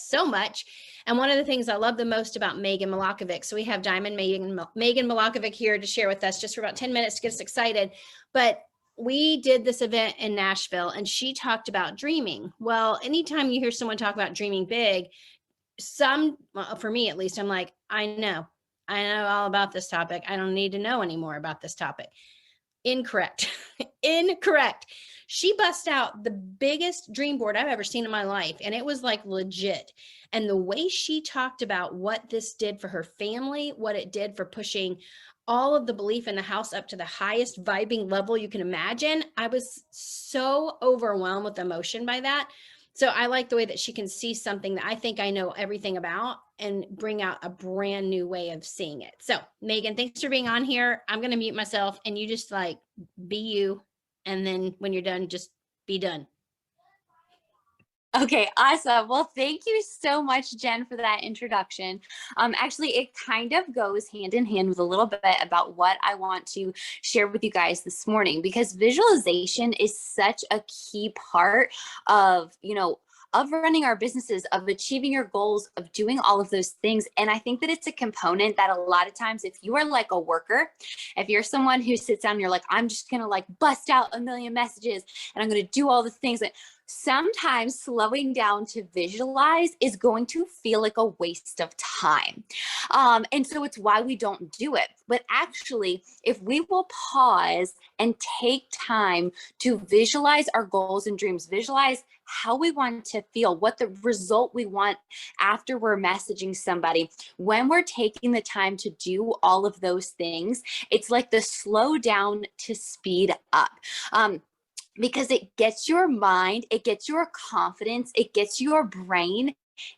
so much. And one of the things I love the most about Megan Milakovic, so we have Diamond Megan Milakovic here to share with us just for about 10 minutes to get us excited. But we did this event in Nashville and she talked about dreaming. Well, anytime you hear someone talk about dreaming big, for me at least, I'm like, I know all about this topic. I don't need to know anymore about this topic. Incorrect. Incorrect. She bust out the biggest dream board I've ever seen in my life. And it was like legit. And the way she talked about what this did for her family, what it did for pushing all of the belief in the house up to the highest vibing level you can imagine, I was so overwhelmed with emotion by that. So I like the way that she can see something that I think I know everything about and bring out a brand new way of seeing it. So Megan, thanks for being on here. I'm going to mute myself and you just like be you. And then when you're done, just be done. Okay, awesome. Well, thank you so much, Jen, for that introduction. Actually, it kind of goes hand in hand with a little bit about what I want to share with you guys this morning, because visualization is such a key part of, of running our businesses, of achieving your goals, of doing all of those things. And I think that it's a component that a lot of times, if you are like a worker, if you're someone who sits down and you're like, I'm just going to like bust out a million messages and I'm going to do all the things that sometimes slowing down to visualize is going to feel like a waste of time. And so it's why we don't do it. But actually, if we will pause and take time to visualize our goals and dreams, visualize how we want to feel, what the result we want after we're messaging somebody, when we're taking the time to do all of those things, it's like the slow down to speed up. Because it gets your mind, it gets your confidence, it gets your brain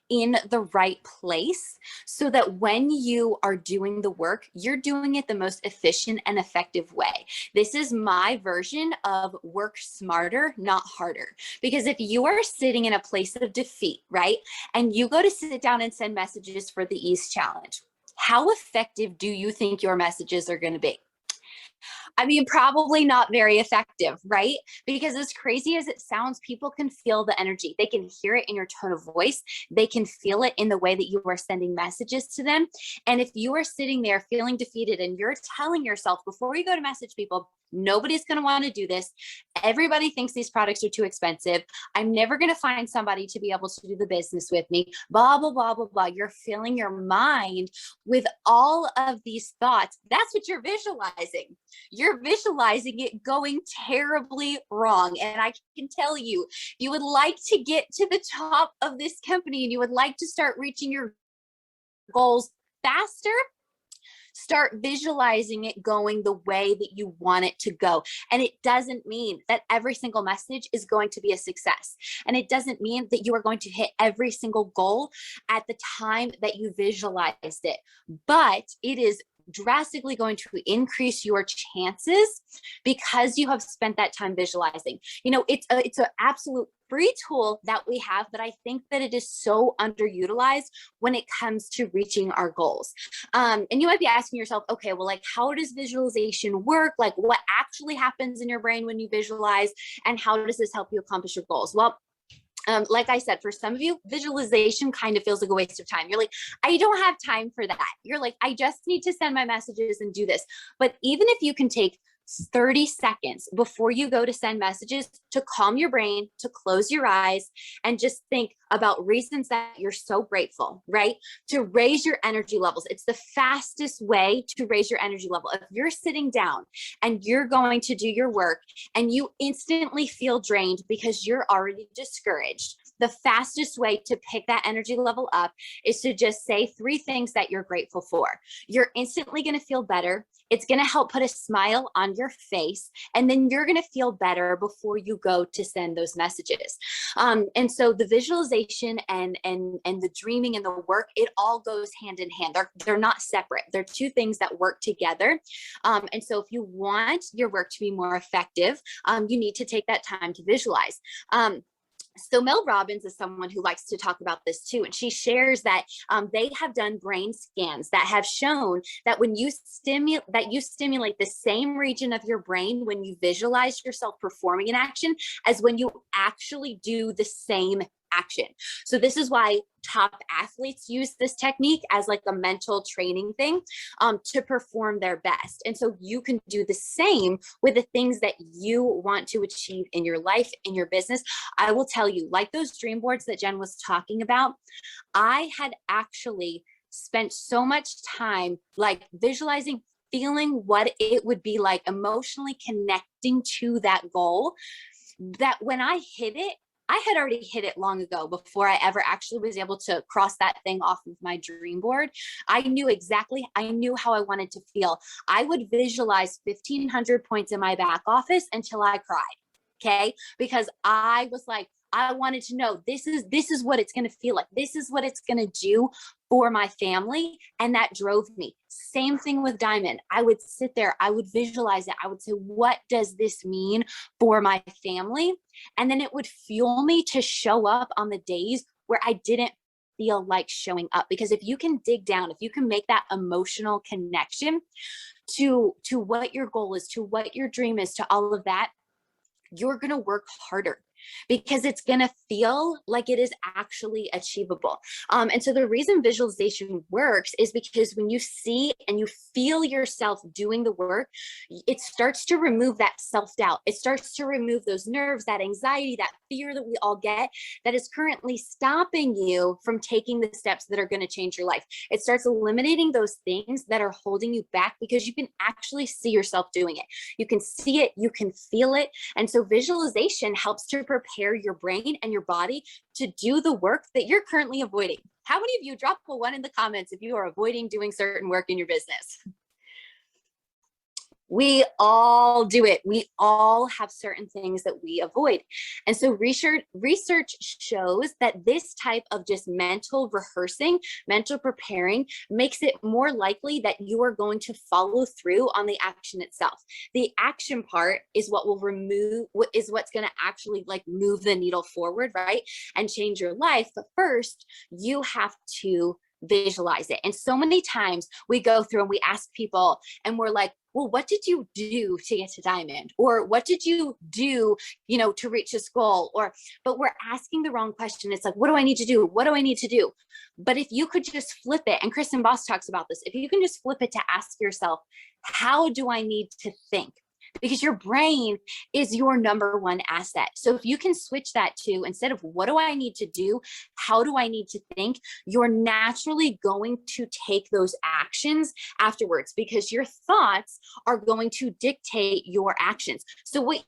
in the right place so that when you are doing the work, you're doing it the most efficient and effective way. This is my version of work smarter, not harder. Because if you are sitting in a place of defeat, right, and you go to sit down and send messages for the Ease Challenge, how effective do you think your messages are going to be? I mean, probably not very effective, right? Because as crazy as it sounds, people can feel the energy. They can hear it in your tone of voice. They can feel it in the way that you are sending messages to them. And if you are sitting there feeling defeated and you're telling yourself before you go to message people, nobody's going to want to do this. Everybody thinks these products are too expensive. I'm never going to find somebody to be able to do the business with me, blah, blah, blah, blah, blah. You're filling your mind with all of these thoughts. That's what you're visualizing. You're visualizing it going terribly wrong. And I can tell you, you would like to get to the top of this company and you would like to start reaching your goals faster. Start visualizing it going the way that you want it to go. And it doesn't mean that every single message is going to be a success. And it doesn't mean that you are going to hit every single goal at the time that you visualized it. But it is drastically going to increase your chances because you have spent that time visualizing. It's an absolute free tool that we have, but I think that it is so underutilized when it comes to reaching our goals. And you might be asking yourself, okay, well, like, how does visualization work? Like, what actually happens in your brain when you visualize, and how does this help you accomplish your goals? Well, like I said, for some of you, visualization kind of feels like a waste of time. You're like, I don't have time for that. You're like, I just need to send my messages and do this. But even if you can take 30 seconds before you go to send messages to calm your brain, to close your eyes, and just think about reasons that you're so grateful, right? To raise your energy levels. It's the fastest way to raise your energy level. If you're sitting down and you're going to do your work and you instantly feel drained because you're already discouraged, the fastest way to pick that energy level up is to just say 3 things that you're grateful for. You're instantly going to feel better. It's going to help put a smile on your face, and then you're going to feel better before you go to send those messages. And so the visualization and the dreaming and the work, it all goes hand in hand. They're not separate. They're 2 things that work together. And so if you want your work to be more effective, you need to take that time to visualize. So Mel Robbins is someone who likes to talk about this too. And she shares that they have done brain scans that have shown that when you stimulate the same region of your brain when you visualize yourself performing an action as when you actually do the same action. So this is why top athletes use this technique as like a mental training thing to perform their best. And so you can do the same with the things that you want to achieve in your life, in your business. I will tell you, like those dream boards that Jen was talking about, I had actually spent so much time like visualizing, feeling what it would be like, emotionally connecting to that goal, that when I hit it, I had already hit it long ago before I ever actually was able to cross that thing off of my dream board. I knew how I wanted to feel. I would visualize 1,500 points in my back office until I cried. Okay. Because I was like, I wanted to know this is what it's going to feel like. This is what it's going to do for my family. And that drove me. Same thing with Diamond. I would sit there, I would visualize it. I would say, what does this mean for my family? And then it would fuel me to show up on the days where I didn't feel like showing up. Because if you can dig down, if you can make that emotional connection to what your goal is, to what your dream is, to all of that, you're going to work harder because it's going to feel like it is actually achievable. And so the reason visualization works is because when you see and you feel yourself doing the work, it starts to remove that self-doubt. It starts to remove those nerves, that anxiety, that fear that we all get that is currently stopping you from taking the steps that are going to change your life. It starts eliminating those things that are holding you back because you can actually see yourself doing it. You can see it, you can feel it. And so visualization helps to prepare your brain and your body to do the work that you're currently avoiding. How many of you drop a 1 in the comments if you are avoiding doing certain work in your business? We all do it. We all have certain things that we avoid. And so research shows that this type of just mental rehearsing, mental preparing makes it more likely that you are going to follow through on the action itself. The action part is what will what's going to actually like move the needle forward, right? And change your life. But first, you have to visualize it. And so many times we go through and we ask people and we're like, well, what did you do to get to Diamond? Or what did you do, to reach this goal? But we're asking the wrong question. It's like, what do I need to do? What do I need to do? But if you could just flip it, and Kristen Boss talks about this, if you can just flip it to ask yourself, how do I need to think? Because your brain is your number one asset. So if you can switch that to, instead of what do I need to do, how do I need to think, you're naturally going to take those actions afterwards because your thoughts are going to dictate your actions. So what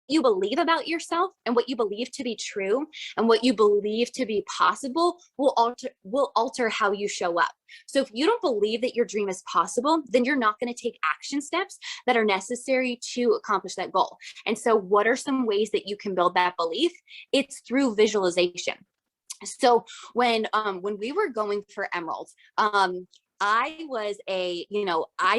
you believe about yourself and what you believe to be true and what you believe to be possible will alter how you show up. So if you don't believe that your dream is possible, then you're not going to take action steps that are necessary to accomplish that goal. And so what are some ways that you can build that belief? It's through visualization. So when we were going for Emeralds, I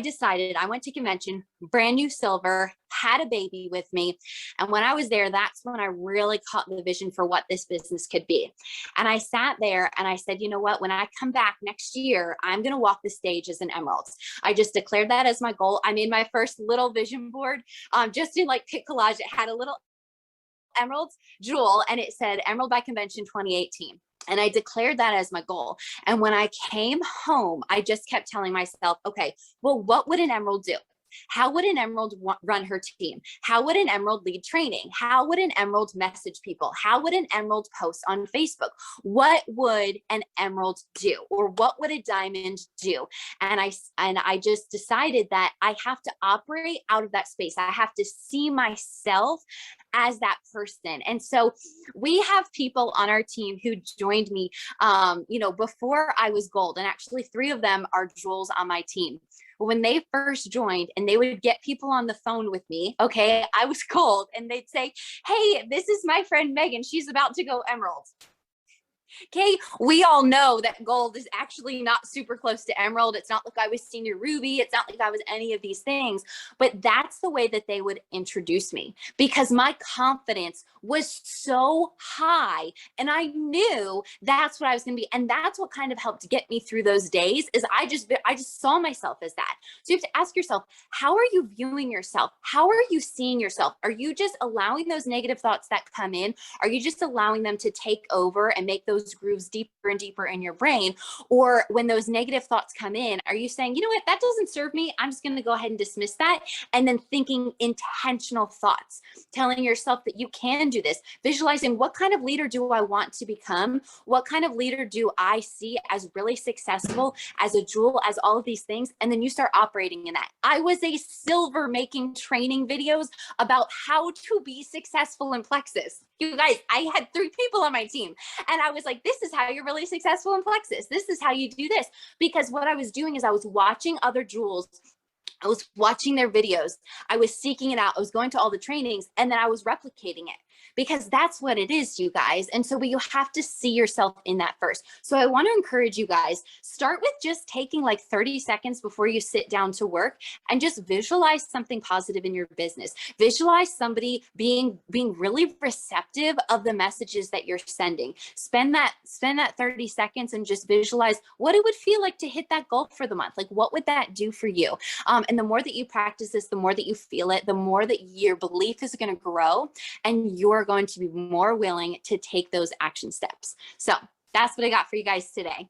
decided I went to convention, brand new silver, had a baby with me. And when I was there, that's when I really caught the vision for what this business could be. And I sat there and I said, you know what, when I come back next year, I'm going to walk the stage as an Emeralds. I just declared that as my goal. I made my first little vision board, just in like Pic Collage. It had a little Emeralds jewel and it said Emerald by Convention 2018. And I declared that as my goal. And when I came home, I just kept telling myself, okay, well, what would an Emerald do? How would an Emerald run her team? How would an Emerald lead training? How would an Emerald message people? How would an Emerald post on Facebook? What would an Emerald do? Or what would a Diamond do? And I just decided that I have to operate out of that space. I have to see myself as that person. And so we have people on our team who joined me, before I was gold, and actually 3 of them are jewels on my team. When they first joined and they would get people on the phone with me, okay, I was gold, and they'd say, hey, this is my friend Megan. She's about to go Emerald. Okay, we all know that gold is actually not super close to emerald. It's not like I was senior ruby. It's not like I was any of these things, but that's the way that they would introduce me because my confidence was so high and I knew that's what I was going to be. And that's what kind of helped get me through those days is I just saw myself as that. So you have to ask yourself, how are you viewing yourself? How are you seeing yourself? Are you just allowing those negative thoughts that come in? Are you just allowing them to take over and make those grooves deeper and deeper in your brain? Or when those negative thoughts come in, are you saying, you know what, that doesn't serve me. I'm just going to go ahead and dismiss that. And then thinking intentional thoughts, telling yourself that you can do this, visualizing what kind of leader do I want to become? What kind of leader do I see as really successful, as a jewel, as all of these things? And then you start operating in that. I was a silver making training videos about how to be successful in Plexus. You guys, I had 3 people on my team and I was like, this is how you're really successful in Plexus. This is how you do this. Because what I was doing is I was watching other jewels. I was watching their videos. I was seeking it out. I was going to all the trainings and then I was replicating it because that's what it is, you guys. And so you have to see yourself in that first. So I want to encourage you guys, start with just taking like 30 seconds before you sit down to work and just visualize something positive in your business. Visualize somebody being really receptive of the messages that you're sending. Spend that 30 seconds and just visualize what it would feel like to hit that goal for the month. Like, what would that do for you? And the more that you practice this, the more that you feel it, the more that your belief is going to grow and you're going to be more willing to take those action steps. So that's what I got for you guys today.